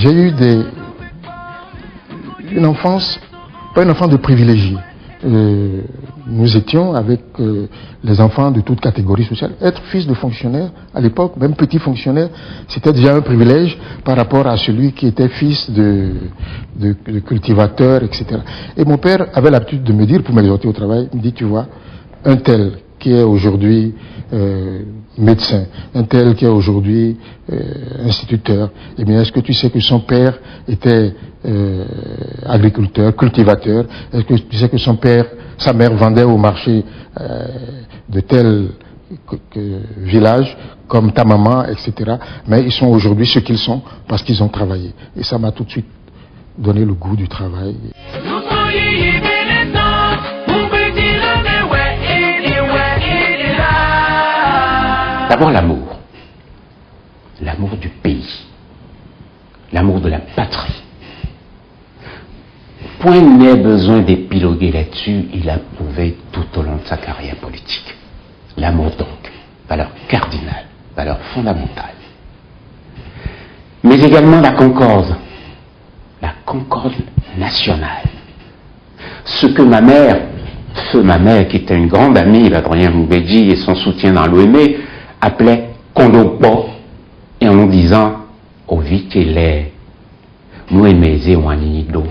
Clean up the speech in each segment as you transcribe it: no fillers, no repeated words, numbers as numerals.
J'ai eu une enfance, pas une enfance de privilégiés. Nous étions avec les enfants de toute catégorie sociale. Être fils de fonctionnaire, à l'époque, même petit fonctionnaire, c'était déjà un privilège par rapport à celui qui était fils de cultivateur, etc. Et mon père avait l'habitude de me dire, pour m'exhorter au travail, il me dit, tu vois, un tel qui est aujourd'hui médecin, un tel qui est aujourd'hui instituteur, eh bien, est-ce que tu sais que son père était agriculteur, cultivateur? Est-ce que tu sais que sa mère vendait au marché de tel village, comme ta maman, etc. Mais ils sont aujourd'hui ce qu'ils sont parce qu'ils ont travaillé. Et ça m'a tout de suite donné le goût du travail. D'abord l'amour. L'amour du pays. L'amour de la patrie. Point n'est besoin d'épiloguer là-dessus, il a prouvé tout au long de sa carrière politique. L'amour donc, valeur cardinale, valeur fondamentale. Mais également la concorde nationale. Ce que ma mère, feu ma mère qui était une grande amie d'Adrien Moubedji et son soutien dans l'OME, appelait Kondopo, et en nous disant, au vite les nous aimez ou aninido.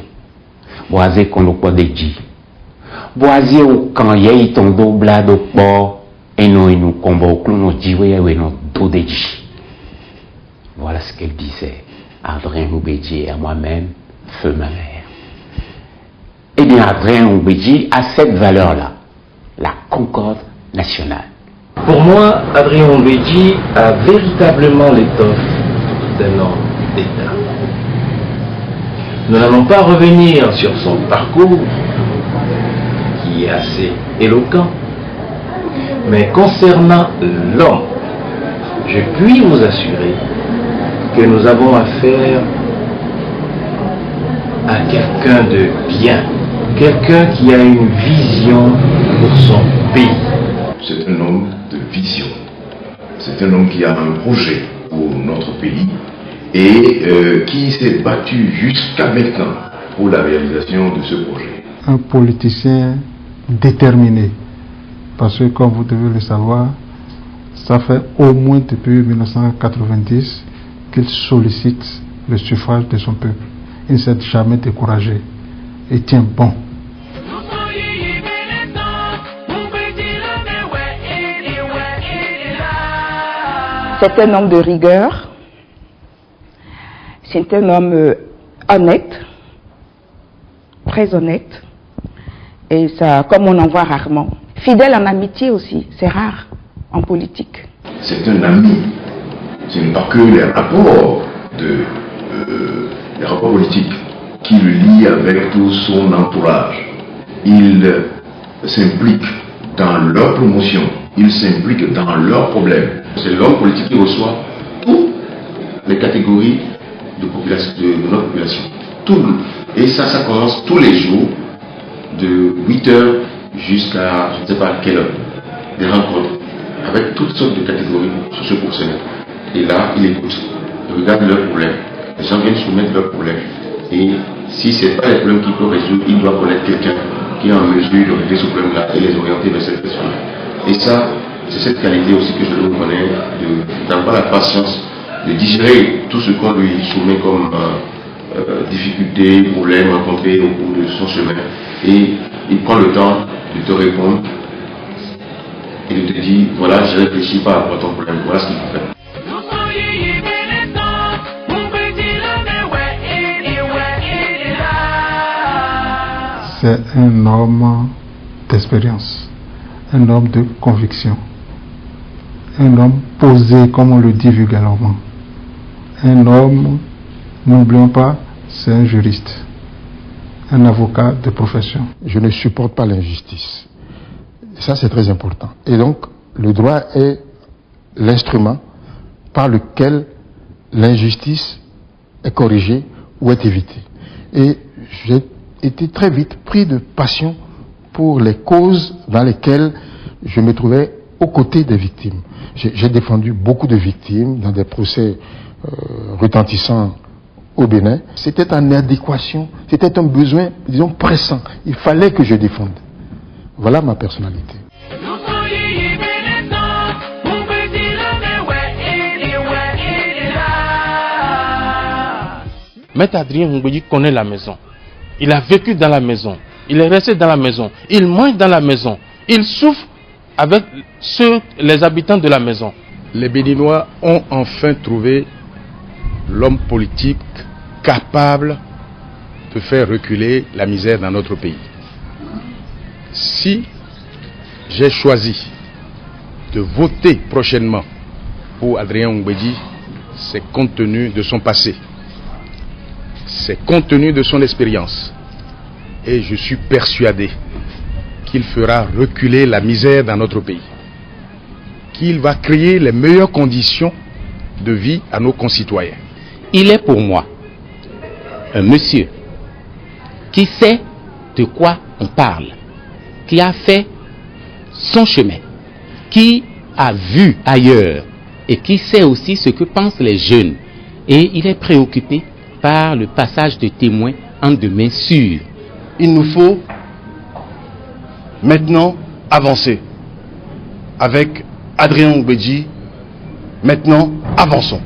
Boisé Kondopo de Dji. Boisé au quand yé ton do blado po, et nous combo clono diwe et nous do de Dji. Voilà ce qu'elle disait à Adrien Moubedji et à moi-même, feu ma mère. Eh bien, Adrien Moubedji a cette valeur-là, la concorde nationale. Pour moi, Adrien Moubedji a véritablement l'étoffe d'un homme d'État. Nous n'allons pas revenir sur son parcours, qui est assez éloquent, mais concernant l'homme, je puis vous assurer que nous avons affaire à quelqu'un de bien, quelqu'un qui a une vision pour son pays. C'est un homme de vision. C'est un homme qui a un projet pour notre pays et qui s'est battu jusqu'à maintenant pour la réalisation de ce projet. Un politicien déterminé, parce que comme vous devez le savoir, ça fait au moins depuis 1990 qu'il sollicite le suffrage de son peuple. Il ne s'est jamais découragé et tient bon. C'est un homme de rigueur, c'est un homme honnête, très honnête, et ça, comme on en voit rarement. Fidèle en amitié aussi, c'est rare en politique. C'est un ami, ce n'est pas que les rapports politiques qui le lient avec tout son entourage. Il s'implique dans leur promotion, il s'implique dans leurs problèmes. C'est l'homme politique qui reçoit toutes les catégories de notre population. Et ça commence tous les jours, de 8h jusqu'à je ne sais pas quelle heure. Des rencontres avec toutes sortes de catégories socio-professionnelles. Et là, il écoute, il regarde leurs problèmes. Les gens viennent soumettre leurs problèmes. Et si ce n'est pas les problèmes qu'il peut résoudre, il doit connaître quelqu'un qui est en mesure de régler ce problème-là et les orienter vers cette personne-là. Et ça, c'est cette qualité aussi que je dois connaître, d'avoir la patience de digérer tout ce qu'on lui soumet comme difficultés, problèmes rencontrés au cours de son chemin. Et il prend le temps de te répondre et de te dire, voilà, je réfléchis par rapport à ton problème, voilà ce qu'il faut faire. C'est un homme d'expérience, un homme de conviction, un homme posé, comme on le dit vulgairement. Un homme, n'oublions pas, c'est un juriste, un avocat de profession. Je ne supporte pas l'injustice. Ça, c'est très important. Et donc, le droit est l'instrument par lequel l'injustice est corrigée ou est évitée. Et j'ai été très vite pris de passion pour les causes dans lesquelles je me trouvais aux côtés des victimes. J'ai défendu beaucoup de victimes dans des procès retentissants au Bénin, c'était en adéquation, c'était un besoin, disons, pressant. Il fallait que je défende. Voilà ma personnalité. Maître Adrien Mbedji connaît la maison. Il a vécu dans la maison. Il est resté dans la maison. Il mange dans la maison. Il souffre avec les habitants de la maison. Les Béninois ont enfin trouvé l'homme politique capable de faire reculer la misère dans notre pays. Si j'ai choisi de voter prochainement pour Adrien Mbedji, c'est compte tenu de son passé, c'est compte tenu de son expérience, et je suis persuadé qu'il fera reculer la misère dans notre pays, qu'il va créer les meilleures conditions de vie à nos concitoyens. Il est pour moi un monsieur qui sait de quoi on parle, qui a fait son chemin, qui a vu ailleurs et qui sait aussi ce que pensent les jeunes. Et il est préoccupé par le passage de témoins en demain sûr. Il nous faut maintenant avancer. Avec Adrien Mbedji, maintenant avançons.